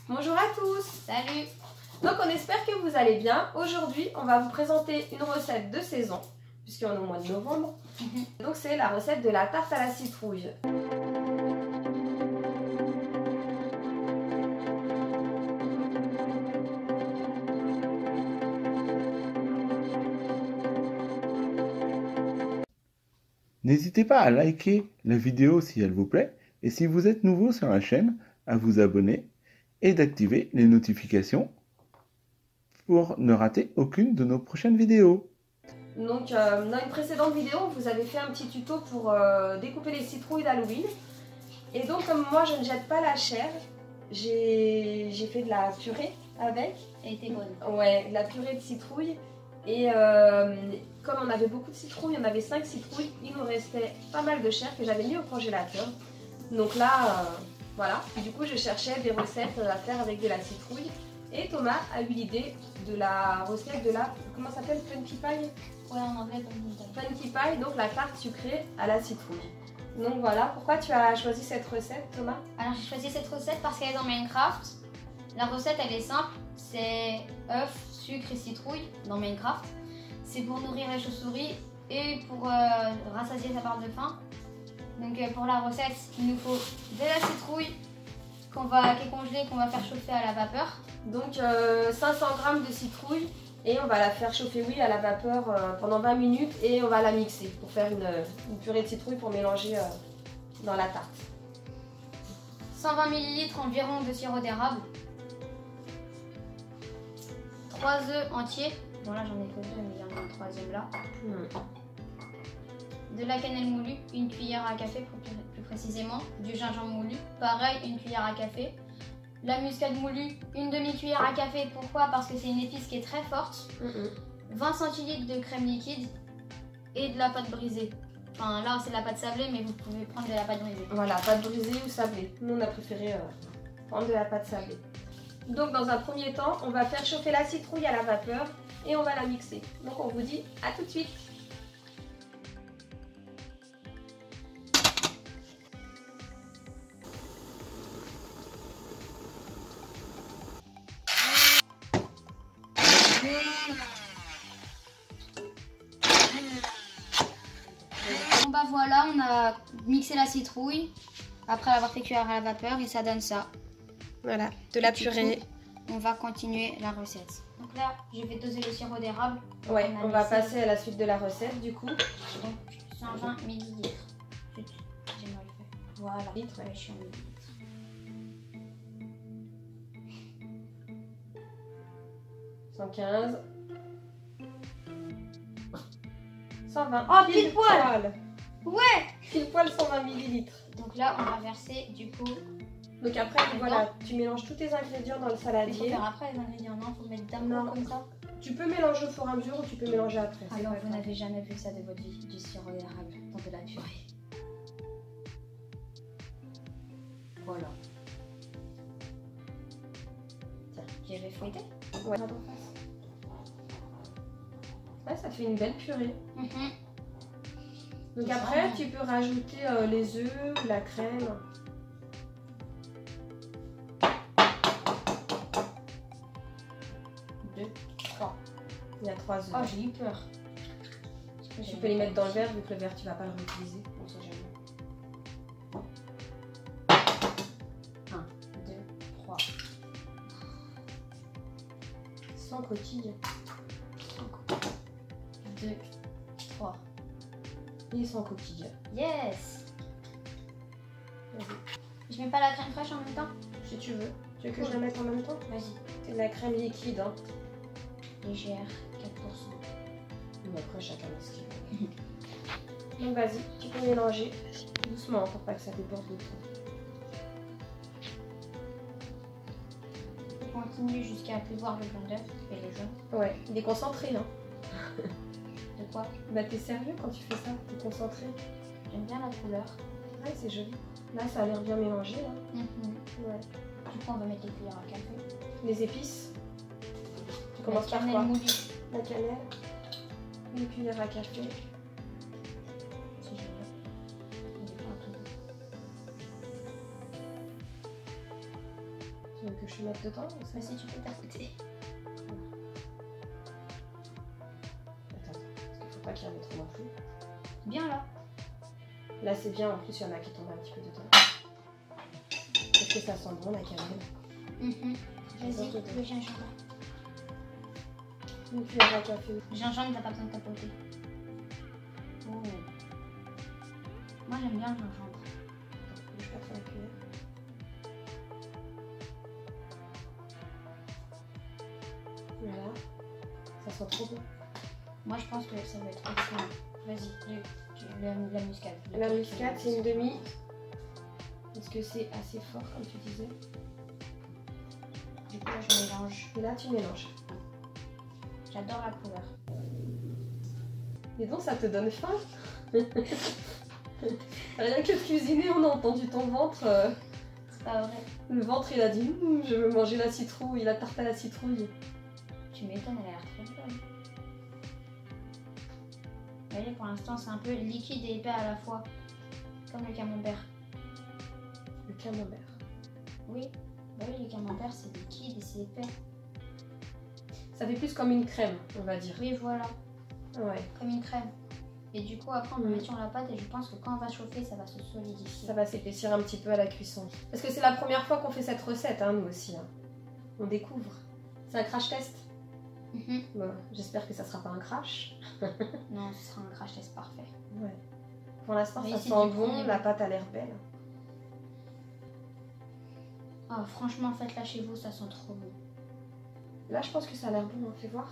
Bonjour à tous. Salut. Donc on espère que vous allez bien. Aujourd'hui on va vous présenter une recette de saison, puisqu'on est au mois de novembre. Donc c'est la recette de la tarte à la citrouille. N'hésitez pas à liker la vidéo si elle vous plaît et si vous êtes nouveau sur la chaîne, à vous abonner et d'activer les notifications pour ne rater aucune de nos prochaines vidéos. Donc dans une précédente vidéo, on vous avait fait un petit tuto pour découper les citrouilles d'Halloween. Et donc comme moi je ne jette pas la chair, j'ai fait de la purée avec. Elle était bonne. Ouais, de la purée de citrouille. Et comme on avait beaucoup de citrouilles, on avait 5 citrouilles, il nous restait pas mal de chair que j'avais mis au congélateur. Donc là, voilà, du coup je cherchais des recettes à faire avec de la citrouille. Et Thomas a eu l'idée de la recette de la, comment ça s'appelle, Punky Pie? Ouais, en anglais, Punky Pie. Punky Pie, donc la tarte sucrée à la citrouille. Donc voilà, pourquoi tu as choisi cette recette, Thomas? Alors j'ai choisi cette recette parce qu'elle est dans Minecraft. La recette elle est simple, c'est œufs, sucre et citrouille dans Minecraft. C'est pour nourrir les chauves-souris et pour rassasier sa barre de faim. Donc pour la recette, il nous faut de la citrouille qui est congelée, qu'on va faire chauffer à la vapeur. Donc 500 g de citrouille et on va la faire chauffer à la vapeur pendant 20 minutes et on va la mixer pour faire une purée de citrouille pour mélanger dans la tarte. 120 ml environ de sirop d'érable. 3 œufs entiers. Bon là j'en ai que 2 mais il y en a un troisième là. De la cannelle moulue, une cuillère à café plus précisément. Du gingembre moulu, pareil, une cuillère à café. La muscade moulue, une demi-cuillère à café. Pourquoi? Parce que c'est une épice qui est très forte. 20 centilitres de crème liquide et de la pâte brisée. Enfin là c'est de la pâte sablée mais vous pouvez prendre de la pâte brisée. Voilà, pâte brisée ou sablée. Nous on a préféré prendre de la pâte sablée. Donc dans un premier temps, on va faire chauffer la citrouille à la vapeur et on va la mixer. Donc on vous dit à tout de suite. Bon bah voilà, on a mixé la citrouille après l'avoir fait cuire à la vapeur et ça donne ça. Voilà, de la purée. On va continuer la recette. Donc là, je vais doser le sirop d'érable. Ouais, on va passer à la suite de la recette du coup. Donc 120 ml. J'ai mal fait. Voilà, litre, je suis en millilitres. 115. 120. Oh, pile poil. Ouais. Pile poil 120 ml. Donc là, on va verser du coup. Donc après, voilà, tu mélanges tous tes ingrédients dans le Il faut saladier. faire après les ingrédients, non? Faut mettre d'un coup comme ça. Tu peux mélanger au fur et à mesure ou tu peux mélanger après. Alors, vous n'avez jamais vu ça de votre vie, du sirop d'érable dans de la purée. Voilà. Tiens, j'y vais fouetter. Ouais. Ouais, ça fait une belle purée. Donc après, tu peux rajouter les œufs, la crème. Il y a 3 œufs. Oh, j'ai eu peur. Tu peux les mettre dans le verre vu que le verre tu vas pas le réutiliser. On sait jamais. 1, 2, 3. Sans coquille. 2, 3. Et sans coquille. Yes! Vas-y. Je mets pas la crème fraîche en même temps? Si tu veux. Tu veux que je la mette en même temps? Vas-y. C'est de la crème liquide. Hein. Légère, 4%. Mais après, chacun met ce qu'il veut. Donc vas-y, tu peux mélanger doucement pour pas que ça déborde de tout. On continue jusqu'à plus voir le jaune d'œuf et le jaune. Ouais, il est concentré. Hein. De quoi? Bah t'es sérieux quand tu fais ça? T'es concentré? J'aime bien la couleur. Ouais, c'est joli. Là, ça a l'air bien mélangé. Là. Ouais. Du coup, on va mettre les cuillères à café. Les épices. Tu commences La par quoi? cannelle moulue. La cannelle. Une cuillère à café. C'est génial. On est pas un tout. Tu veux que que je mette dedans ou ça? Mais si tu peux t'écouter. Attends, parce qu'il faut pas qu'il y en ait trop non plus. Bien là. Là c'est bien, en plus il y en a qui tombent un petit peu dedans. Est-ce que ça sent bon la cannelle? Vas-y, le gingembre. Une cuillère à café. Le gingembre, t'as pas besoin de tapoter. Oh. Moi j'aime bien le gingembre. Je vais faire la cuillère. Voilà. Ça sent trop bon. Moi je pense que ça va être excellent. Vas-y, la muscade. La muscade c'est une demi. Est-ce que c'est assez fort comme tu disais? Du coup là je mélange. Et là tu mélanges. J'adore la couleur. Et donc ça te donne faim. Rien que de cuisiner, on a entendu ton ventre. C'est pas vrai. Le ventre il a dit je veux manger la citrouille, la tarte à la citrouille. Tu m'étonnes, elle a l'air trop bonne. Vous voyez, pour l'instant c'est un peu liquide et épais à la fois. Comme le camembert. Le camembert. Oui, bah oui, le camembert c'est liquide et c'est épais. Ça fait plus comme une crème, on va dire. Oui, voilà, Ouais. comme une crème. Et du coup, après, on va mettre sur la pâte et je pense que quand on va chauffer, ça va se solidifier. Ça va s'épaissir un petit peu à la cuisson. Parce que c'est la première fois qu'on fait cette recette, hein, nous aussi. Hein. On découvre. C'est un crash test. Bon, j'espère que ça sera pas un crash. Non, ce sera un crash test parfait. Ouais. Pour l'instant, Mais ça ici, sent du coup, bon, la pâte a l'air belle. Ah, franchement, faites-la chez vous, ça sent trop bon. Là, je pense que ça a l'air bon, hein. Fais voir.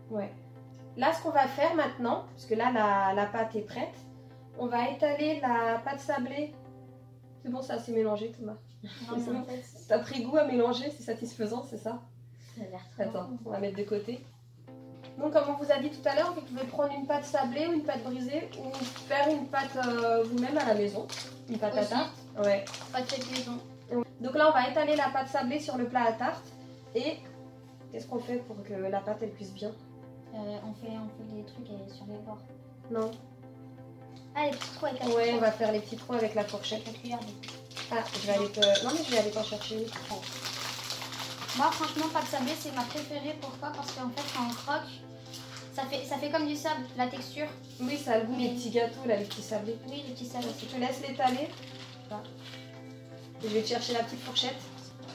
Ouais. Là, ce qu'on va faire maintenant, parce que là, la pâte est prête, on va étaler la pâte sablée. C'est bon, ça a s'est mélangé, Thomas. Non, mais en fait, T'as pris goût à mélanger, c'est satisfaisant, c'est ça? ça a l'air très Attends, bon. on va mettre de côté. Donc, comme on vous a dit tout à l'heure, vous pouvez prendre une pâte sablée ou une pâte brisée ou faire une pâte vous-même à la maison. Une pâte à Aussi. tarte. Ouais. Pas de cette maison. Donc là, on va étaler la pâte sablée sur le plat à tarte. Et qu'est-ce qu'on fait pour que la pâte elle cuise bien? On fait des trucs sur les bords. Non. Ah, les petits trous avec la Ouais, fourchette. on va faire les petits trous avec la fourchette. Avec la cuillère. Ah, je vais aller te... Non, mais je vais aller t'en chercher une. Moi, franchement, pâte sablée, c'est ma préférée. Pourquoi? Parce qu'en fait, quand on croque, ça fait comme du sable, la texture. Oui, ça a le goût des petits gâteaux, là, les petits sablés. Oui, les petits sables. Je te laisse l'étaler. Je vais te chercher la petite fourchette.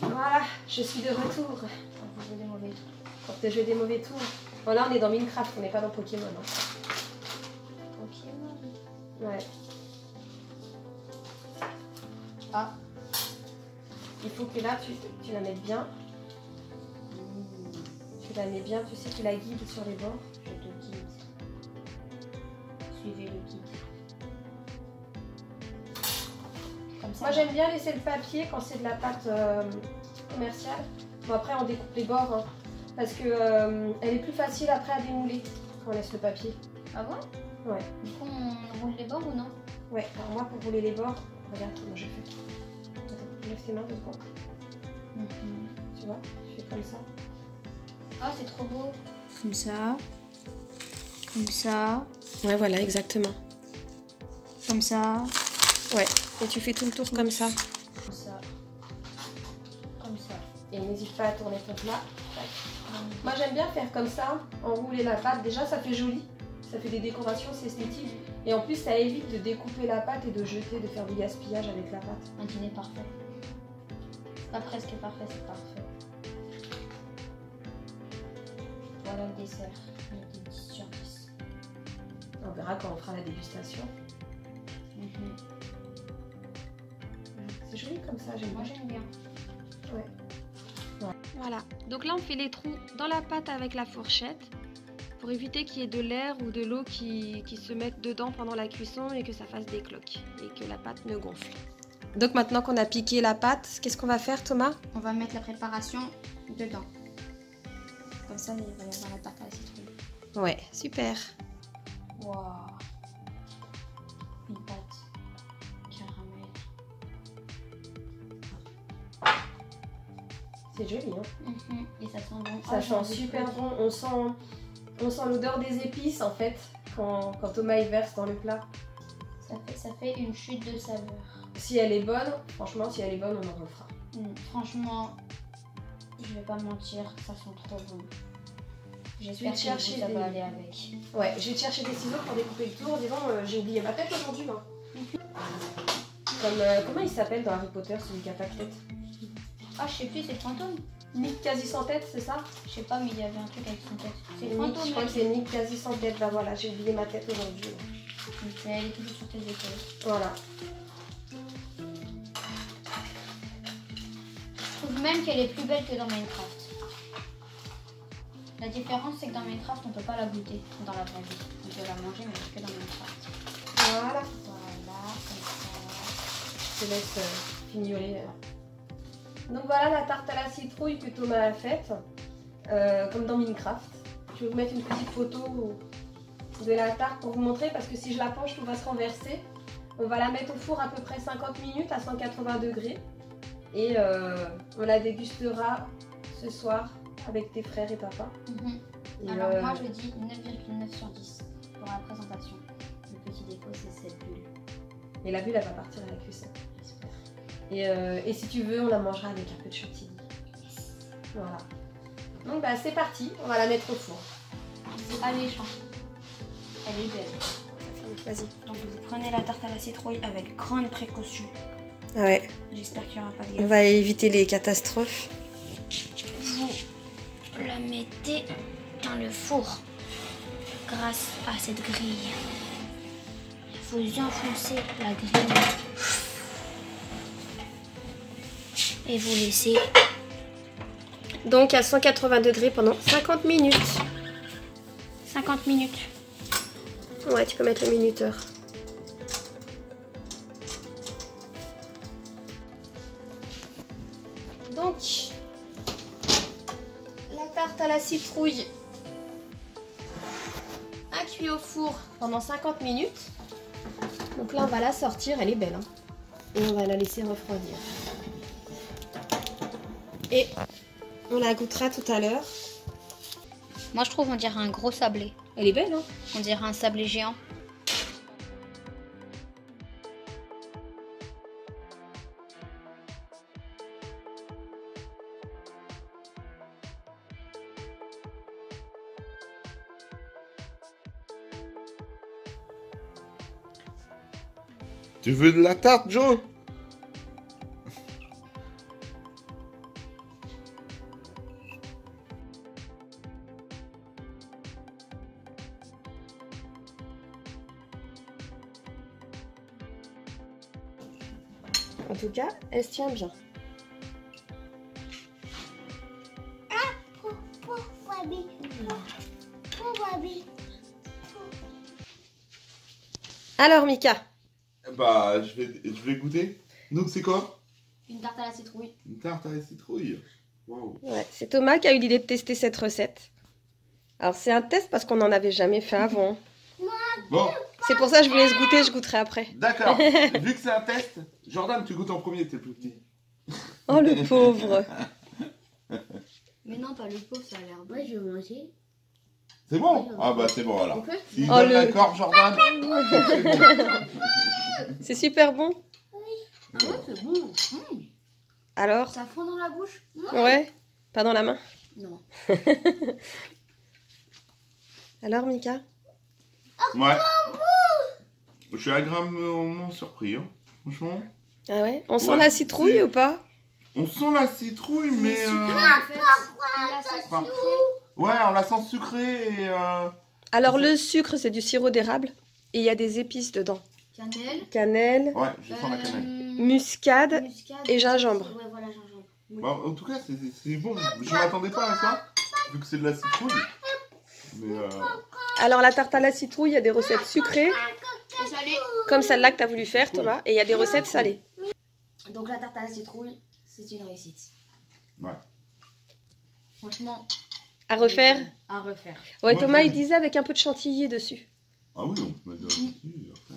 Voilà, je suis de retour Pour vous jouer des mauvais tours. pour te jouer des mauvais tours. Bon, là, on est dans Minecraft, on n'est pas dans Pokémon. Hein. Pokémon. Ouais. Ah. Il faut que là, tu la mettes bien. Tu la mets bien, tu sais, tu la guides sur les bords. Je te guide. Suivez le guide. Comme ça. Moi, j'aime bien laisser le papier quand c'est de la pâte commerciale. Bon, après, on découpe les bords. Hein, parce que elle est plus facile après à démouler quand on laisse le papier. Ah bon? Ouais. Du coup, on roule les bords ou non? Ouais, alors moi, pour rouler les bords, regarde comment je fais. Attends, lève tes mains 2 secondes. Tu vois, je fais comme ça. Ah, c'est trop beau. Comme ça. Comme ça. Ouais, voilà, exactement. Comme ça. Ouais, et tu fais tout le tour comme ça. Comme ça. Comme ça. Et n'hésite pas à tourner ton plat. Moi, j'aime bien faire comme ça, enrouler la pâte. Déjà, ça fait joli. Ça fait des décorations, c'est esthétique. Et en plus, ça évite de découper la pâte et de jeter, de faire du gaspillage avec la pâte. Un dîner parfait. C'est pas presque parfait, c'est parfait. Voilà le dessert. Il était 10 sur 10. On verra quand on fera la dégustation. C'est joli comme ça, j'aime Moi bien. j'aime bien. Ouais. Voilà. Donc là, on fait les trous dans la pâte avec la fourchette pour éviter qu'il y ait de l'air ou de l'eau qui se mette dedans pendant la cuisson et que ça fasse des cloques et que la pâte ne gonfle. Donc maintenant qu'on a piqué la pâte, qu'est-ce qu'on va faire, Thomas? On va mettre la préparation dedans. Comme ça, il va y avoir la pâte à la citrouille. Ouais, super. Waouh. Une pâte caramel. C'est joli, hein? Et ça sent bon. Ça sent super bon. On sent l'odeur des épices en fait quand Thomas y verse dans le plat. Ça fait une chute de saveur. Si elle est bonne, franchement, si elle est bonne, on en refera. Franchement, je vais pas mentir, ça sent trop bon. J'espère que chercher ça des- va aller avec. Ouais, je vais te chercher des ciseaux pour découper le tour. Dis donc, j'ai oublié ma tête aujourd'hui, moi. Comme, comment il s'appelle dans Harry Potter, celui qui a pas de tête? Ah, je sais plus, c'est le fantôme. Nick quasi sans tête, c'est ça? Je sais pas, mais il y avait un truc avec son tête. C'est le Nick, fantôme. je crois là, que c'est Nick quasi sans tête. Bah voilà, j'ai oublié ma tête aujourd'hui. Elle est toujours sur tes épaules. Voilà. Je trouve même qu'elle est plus belle que dans Minecraft. La différence, c'est que dans Minecraft, on peut pas la goûter dans la vraie vie. On peut la manger, mais que dans Minecraft. Voilà. Voilà, comme ça. Je te laisse fignoler. Donc voilà la tarte à la citrouille que Thomas a faite, comme dans Minecraft. Je vais vous mettre une petite photo de la tarte pour vous montrer, parce que si je la penche, tout va se renverser. On va la mettre au four à peu près 50 minutes à 180 degrés. Et on la dégustera ce soir avec tes frères et papa. Et Alors moi, je dis 9,9 sur 10 pour la présentation. Le petit défaut, c'est cette bulle. Et la bulle, elle va partir à la cuisson, j'espère. Et si tu veux, on la mangera avec un peu de chantilly. Voilà. Donc bah c'est parti, on va la mettre au four. C'est alléchant. Elle est belle. Vas-y. Donc vous prenez la tarte à la citrouille avec grande précaution. Ah ouais, J'espère qu'il n'y aura pas de on gaffe. va éviter les catastrophes. Vous la mettez dans le four grâce à cette grille. Vous enfoncez la grille et vous laissez Donc à 180 degrés pendant 50 minutes. 50 minutes. Ouais, tu peux mettre le minuteur. Donc, la tarte à la citrouille a cuit au four pendant 50 minutes. Donc là, on va la sortir, elle est belle. Hein. Et on va la laisser refroidir. Et on la goûtera tout à l'heure. Moi je trouve on dirait un gros sablé. Elle est belle, hein? On dirait un sablé géant. Tu veux de la tarte, Joe? En tout cas, elle se tient bien. Alors, Mika, Bah, je vais goûter. Donc, c'est quoi? Une tarte à la citrouille. Une tarte à la citrouille. Waouh. ouais, c'est Thomas qui a eu l'idée de tester cette recette. Alors, c'est un test parce qu'on n'en avait jamais fait avant. Bon, C'est pour ça que je vous laisse goûter, je goûterai après. d'accord. Vu que c'est un test, Jordan, tu goûtes en premier, t'es le plus petit. Oh, le pauvre. Mais non, pas le pot, ça a l'air bon. Moi, je vais manger. C'est bon? Ah bah c'est bon alors. On peut? S'il Oh, donne le- l'accord, Jordan, c'est bon. C'est super bon. Ouais, c'est bon. Alors, Ça fond dans la bouche? ouais, pas dans la main. Non. Alors, Mika? Ouais. Je suis agréablement surpris, hein. Franchement. Ah ouais? On sent Ouais, la citrouille c'est- ou pas? On sent la citrouille, mais... Enfin, Ouais, on la sent sucrée et... Alors, le sucre, c'est du sirop d'érable. Et il y a des épices dedans. cannelle. Cannelle, Ouais, je sens la cannelle. muscade. Muscade. et gingembre. Ouais, voilà, gingembre. Bah, en tout cas, c'est bon. Je m'attendais pas à ça, vu que c'est de la citrouille. Mais Alors, la tarte à la citrouille, il y a des recettes sucrées, Et salé. comme celle-là que tu as voulu faire, Thomas. Et il y a des recettes salées. Donc la tarte à la citrouille, c'est une réussite. ouais. Franchement, À refaire? à refaire. Ouais, Moi, Thomas, je- il disait avec un peu de chantilly dessus. Ah oui, on peut mettre de la citrouille, après.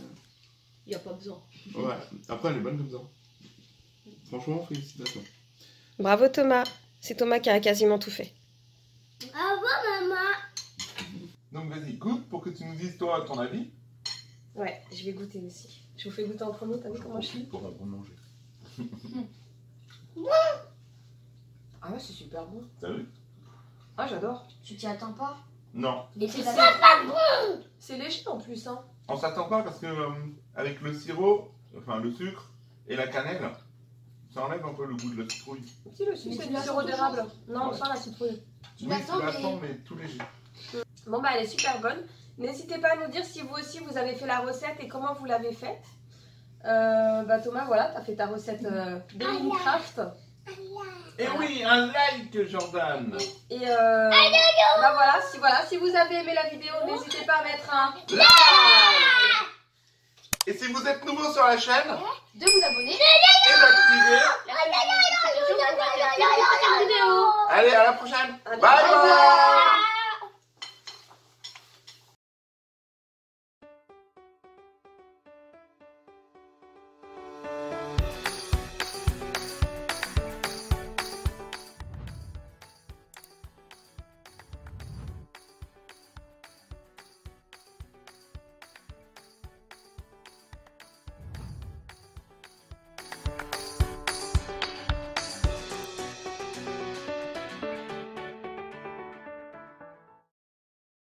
Il n'y a pas besoin. Ouais, après elle est bonne comme ça. Franchement, félicitations. Bravo, Thomas. C'est Thomas qui a quasiment tout fait. Au revoir, maman. Donc vas-y, goûte pour que tu nous dises toi ton avis. Ouais, je vais goûter aussi. Je vous fais goûter en premier, t'as vu comment je suis? Pour manger. Ah ouais, c'est super bon. T'as vu? Ah, j'adore. Tu t'y attends pas? Non. Et puis C'est léger en plus, hein. On s'attend pas parce que avec le sirop, enfin le sucre et la cannelle, ça enlève un peu le goût de la citrouille. Si, le sucre, Mais c'est tu du la sirop sens d'érable. toujours. Non, Ouais. sans la citrouille. Tu Oui, l'attends, tu la mais- sens, mais tout léger. Bon, bah, elle est super bonne. N'hésitez pas à nous dire si vous aussi vous avez fait la recette et comment vous l'avez faite. Bah, Thomas, voilà, t'as fait ta recette de Minecraft. Et oui, un like, Jordan. Et bah voilà, si vous avez aimé la vidéo, n'hésitez pas à mettre un Like. Et si vous êtes nouveau sur la chaîne, de vous abonner. et d'activer. La notification pour rater aucune vidéo. Allez, à la prochaine. Allez, Bye bye.